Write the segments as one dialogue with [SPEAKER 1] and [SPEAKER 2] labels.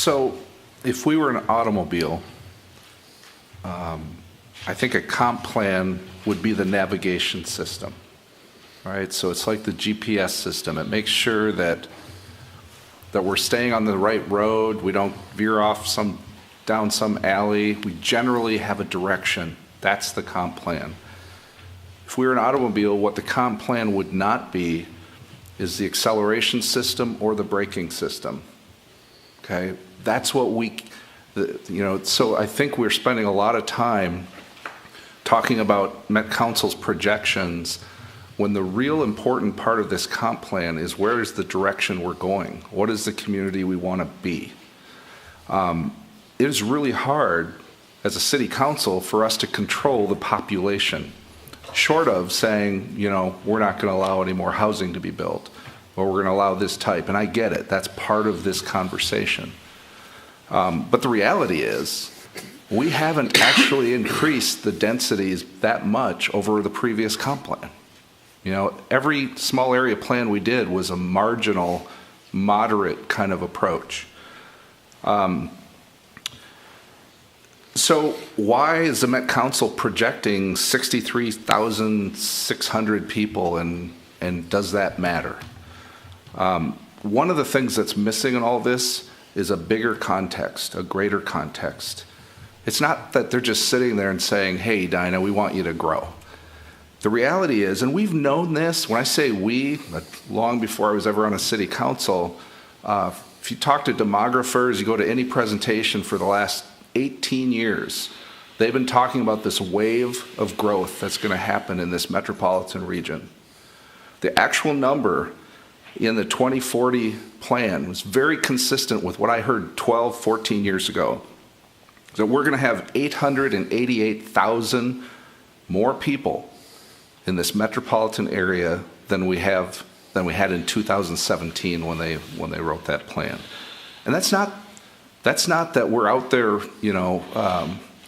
[SPEAKER 1] So if we were an automobile, I think a comp plan would be the navigation system, right? So it's like the GPS system. It makes sure that we're staying on the right road. We don't veer off down some alley. We generally have a direction. That's the comp plan. If we were an automobile, what the comp plan would not be is the acceleration system or the braking system. Okay, that's what so I think we're spending a lot of time talking about Met Council's projections when the real important part of this comp plan is where is the direction we're going? What is the community we want to be? It is really hard as a city council for us to control the population, short of saying, we're not going to allow any more housing to be built, or we're going to allow this type. And I get it. That's part of this conversation. But the reality is, we haven't actually increased the densities that much over the previous comp plan. Every small area plan we did was a marginal, moderate kind of approach. So why is the Met Council projecting 63,600 people, and does that matter? One of the things that's missing in all this is a bigger context, a greater context. It's not that they're just sitting there and saying, hey, Edina, we want you to grow. The reality is, and we've known this, when I say we, long before I was ever on a city council, if you talk to demographers, you go to any presentation for the last 18 years, they've been talking about this wave of growth that's going to happen in this metropolitan region. The actual number in the 2040 plan was very consistent with what I heard 12, 14 years ago. So we're going to have 888,000 more people in this metropolitan area than we had in 2017 when they wrote that plan. And that's not that we're out there,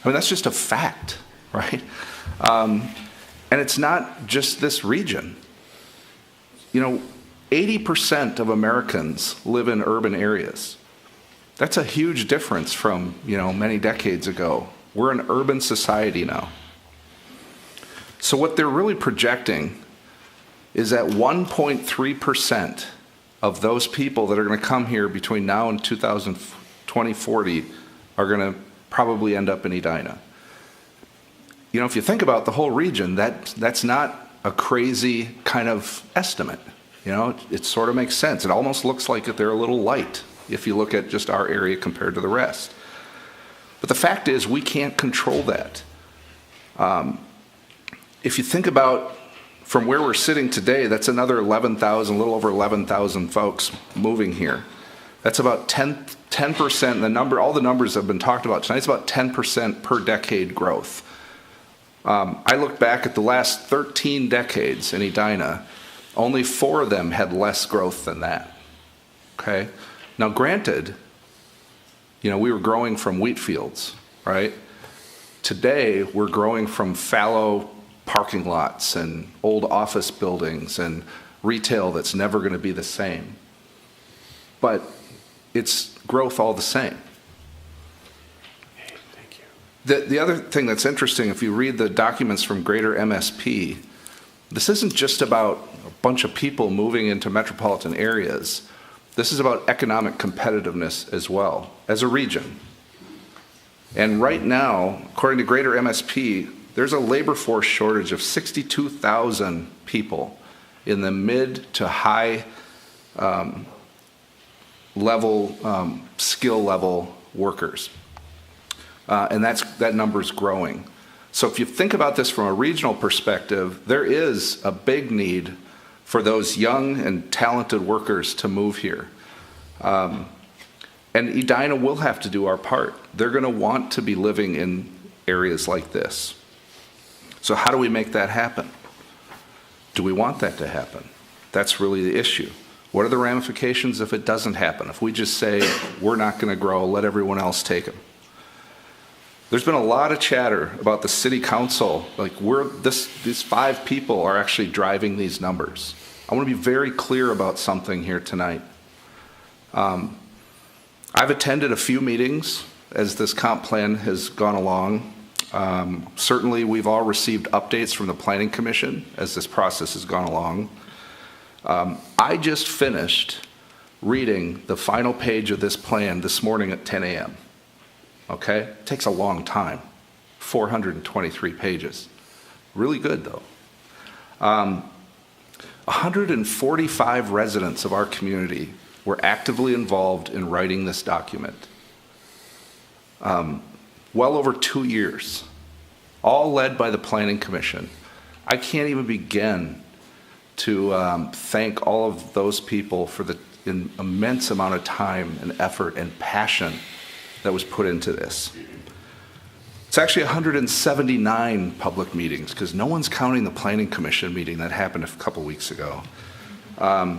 [SPEAKER 1] that's just a fact, right? And it's not just this region. 80% of Americans live in urban areas. That's a huge difference from, many decades ago. We're an urban society now. So what they're really projecting is that 1.3% of those people that are going to come here between now and 2040 are going to probably end up in Edina. If you think about the whole region, that's not a crazy kind of estimate. It sort of makes sense. It almost looks like they're a little light if you look at just our area compared to the rest. But the fact is, we can't control that. If you think about from where we're sitting today, that's another 11,000, a little over 11,000 folks moving here. That's about 10%. The number, all the numbers have been talked about tonight. It's about 10% per decade growth. I look back at the last 13 decades in Edina. Only 4 of them had less growth than that. Okay. Now, granted, we were growing from wheat fields, right? Today, we're growing from fallow parking lots and old office buildings and retail that's never going to be the same. But it's growth all the same.
[SPEAKER 2] Thank you.
[SPEAKER 1] The other thing that's interesting, if you read the documents from Greater MSP, this isn't just about a bunch of people moving into metropolitan areas. This is about economic competitiveness as well, as a region. And right now, according to Greater MSP, there's a labor force shortage of 62,000 people in the mid to high level, skill level workers. And that number's growing. So if you think about this from a regional perspective, there is a big need for those young and talented workers to move here. And Edina will have to do our part. They're going to want to be living in areas like this. So how do we make that happen? Do we want that to happen? That's really the issue. What are the ramifications if it doesn't happen? If we just say, we're not going to grow, let everyone else take them. There's been a lot of chatter about the city council, like these 5 people are actually driving these numbers. I want to be very clear about something here tonight. I've attended a few meetings as this comp plan has gone along. Certainly, we've all received updates from the Planning Commission as this process has gone along. I just finished reading the final page of this plan this morning at 10 a.m. Okay? It takes a long time, 423 pages. Really good, though. 145 residents of our community were actively involved in writing this document. Well over 2 years, all led by the Planning Commission. I can't even begin to thank all of those people for the immense amount of time and effort and passion that was put into this. It's actually 179 public meetings, because no one's counting the Planning Commission meeting that happened a couple weeks ago. I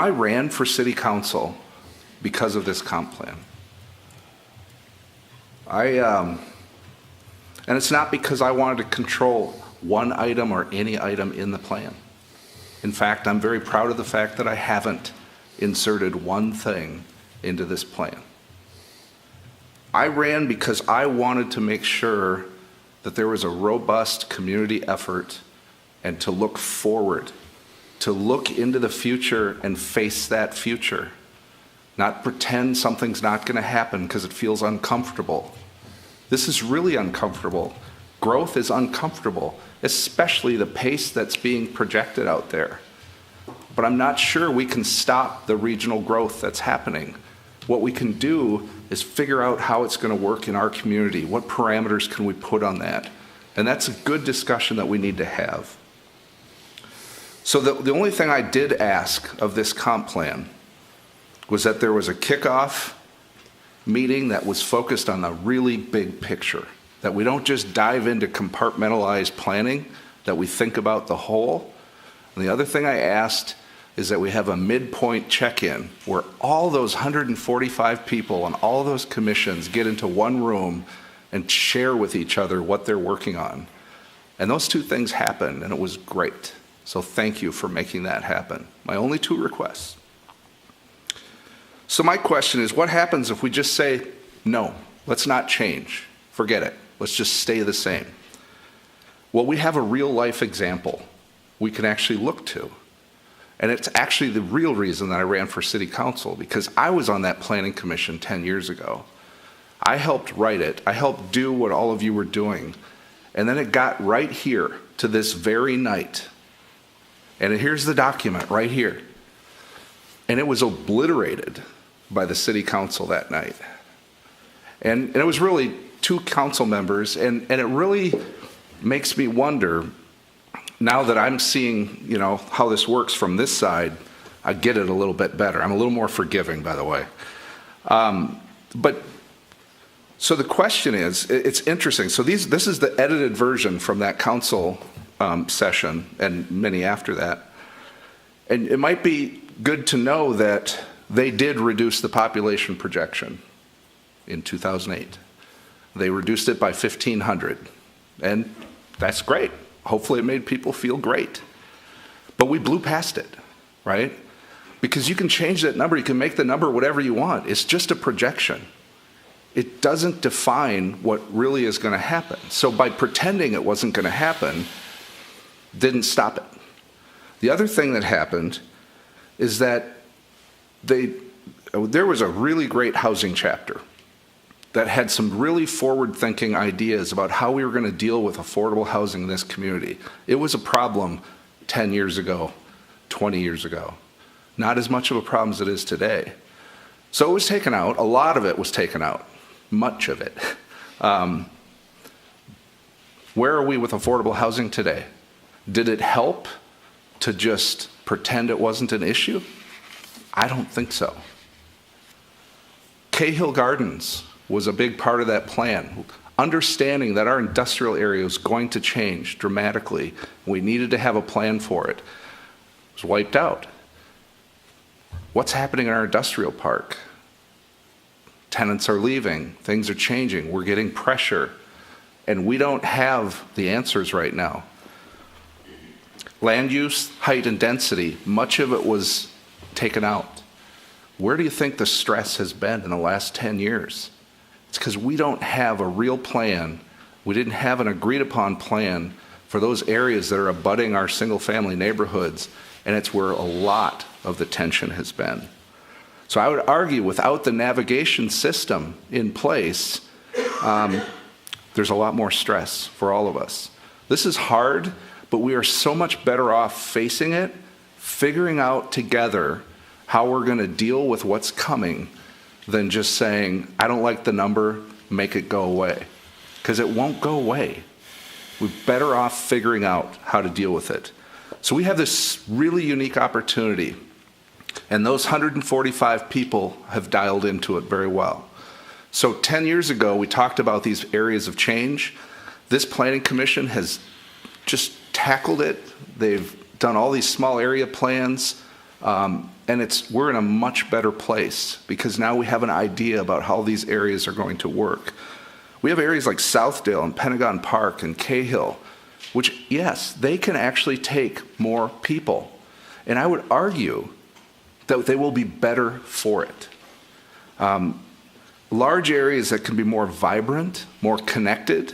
[SPEAKER 1] ran for city council because of this comp plan. And it's not because I wanted to control one item or any item in the plan. In fact, I'm very proud of the fact that I haven't inserted one thing into this plan. I ran because I wanted to make sure that there was a robust community effort and to look forward, to look into the future and face that future, not pretend something's not going to happen because it feels uncomfortable. This is really uncomfortable. Growth is uncomfortable, especially the pace that's being projected out there. But I'm not sure we can stop the regional growth that's happening. What we can do is figure out how it's going to work in our community. What parameters can we put on that? And that's a good discussion that we need to have. So the only thing I did ask of this comp plan was that there was a kickoff meeting that was focused on the really big picture, that we don't just dive into compartmentalized planning, that we think about the whole. And the other thing I asked is that we have a midpoint check-in where all those 145 people and all those commissions get into one room and share with each other what they're working on. And those two things happened, and it was great. So thank you for making that happen. My only two requests. So my question is, what happens if we just say, no, let's not change, forget it, let's just stay the same? Well, we have a real life example we can actually look to. And it's actually the real reason that I ran for city council, because I was on that planning commission 10 years ago. I helped write it. I helped do what all of you were doing. And then it got right here to this very night. And here's the document right here. And it was obliterated by the city council that night. And it was really 2 council members. And it really makes me wonder, now that I'm seeing, how this works from this side, I get it a little bit better. I'm a little more forgiving, by the way. So the question is, it's interesting. So this is the edited version from that council session and many after that. And it might be good to know that they did reduce the population projection in 2008. They reduced it by 1,500. And that's great. Hopefully it made people feel great. But we blew past it, right? Because you can change that number. You can make the number whatever you want. It's just a projection. It doesn't define what really is going to happen. So by pretending it wasn't going to happen, didn't stop it. The other thing that happened is that there was a really great housing chapter that had some really forward-thinking ideas about how we were going to deal with affordable housing in this community. It was a problem 10 years ago, 20 years ago. Not as much of a problem as it is today. So it was taken out. A lot of it was taken out. Much of it. Where are we with affordable housing today? Did it help to just pretend it wasn't an issue? I don't think so. Cahill Gardens was a big part of that plan. Understanding that our industrial area was going to change dramatically, we needed to have a plan for it. It was wiped out. What's happening in our industrial park? Tenants are leaving, things are changing, we're getting pressure, and we don't have the answers right now. Land use, height, and density, much of it was taken out. Where do you think the stress has been in the last 10 years? It's because we don't have a real plan. We didn't have an agreed upon plan for those areas that are abutting our single family neighborhoods, and it's where a lot of the tension has been. So I would argue without the navigation system in place, there's a lot more stress for all of us. This is hard, but we are so much better off facing it, figuring out together how we're going to deal with what's coming than just saying, I don't like the number, make it go away. Because it won't go away. We're better off figuring out how to deal with it. So we have this really unique opportunity, and those 145 people have dialed into it very well. So 10 years ago, we talked about these areas of change. This planning commission has just tackled it. They've done all these small area plans, and we're in a much better place because now we have an idea about how these areas are going to work. We have areas like Southdale and Pentagon Park and Cahill, which, yes, they can actually take more people. And I would argue that they will be better for it. Large areas that can be more vibrant, more connected,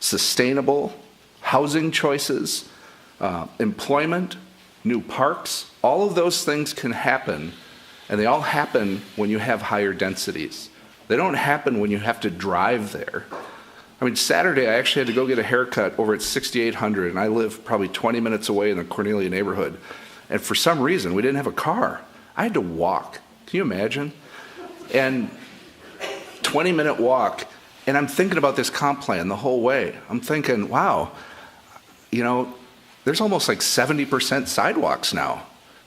[SPEAKER 1] sustainable, housing choices, employment, new parks, all of those things can happen, and they all happen when you have higher densities. They don't happen when you have to drive there. I mean, Saturday I actually had to go get a haircut over at 6800, and I live probably 20 minutes away in the Cornelia neighborhood. And for some reason, we didn't have a car. I had to walk. Can you imagine? And 20-minute walk, and I'm thinking about this comp plan the whole way. I'm thinking, wow, there's almost like 70% sidewalks now.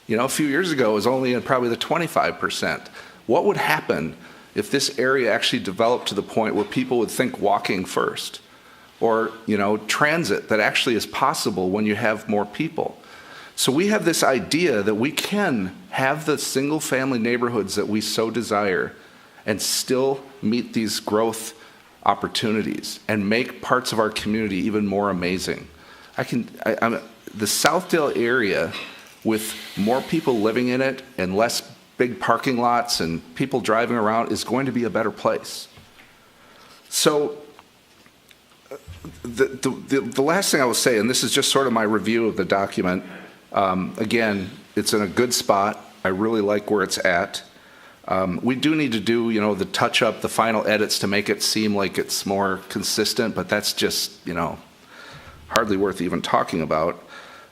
[SPEAKER 1] A few years ago it was only in probably the 25%. What would happen if this area actually developed to the point where people would think walking first? Or, transit that actually is possible when you have more people. So we have this idea that we can have the single family neighborhoods that we so desire and still meet these growth opportunities and make parts of our community even more amazing. The Southdale area, with more people living in it and less big parking lots and people driving around, is going to be a better place. So the last thing I will say, and this is just sort of my review of the document, again, it's in a good spot. I really like where it's at. We do need to do, the touch up, the final edits to make it seem like it's more consistent, but that's just, hardly worth even talking about.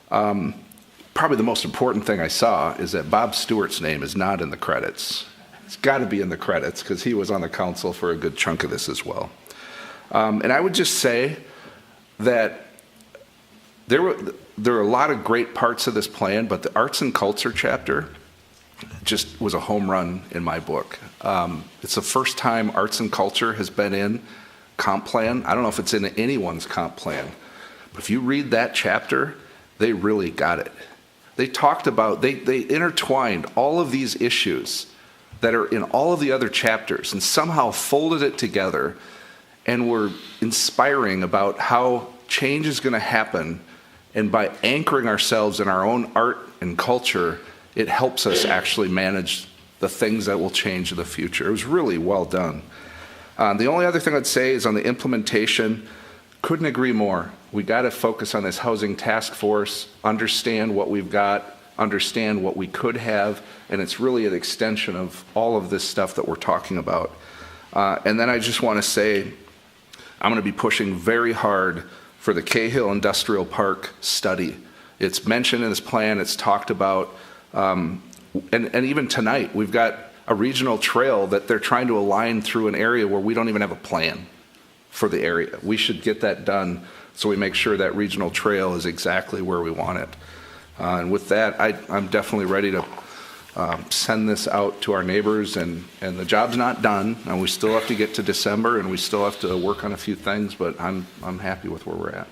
[SPEAKER 1] Probably the most important thing I saw is that Bob Stewart's name is not in the credits. It's got to be in the credits because he was on the council for a good chunk of this as well. And I would just say that there are a lot of great parts of this plan, but the arts and culture chapter just was a home run in my book. It's the first time arts and culture has been in comp plan. I don't know if it's in anyone's comp plan, but if you read that chapter, they really got it. They talked about, they intertwined all of these issues that are in all of the other chapters and somehow folded it together and were inspiring about how change is going to happen. And by anchoring ourselves in our own art and culture, it helps us actually manage the things that will change in the future. It was really well done. The only other thing I'd say is on the implementation, couldn't agree more. We got to focus on this housing task force, understand what we've got, understand what we could have, and it's really an extension of all of this stuff that we're talking about. And then I just want to say, I'm going to be pushing very hard for the Cahill Industrial Park study. It's mentioned in this plan, it's talked about, and even tonight, we've got a regional trail that they're trying to align through an area where we don't even have a plan for the area. We should get that done so we make sure that regional trail is exactly where we want it. And with that, I'm definitely ready to send this out to our neighbors, and the job's not done, and we still have to get to December, and we still have to work on a few things, but I'm happy with where we're at.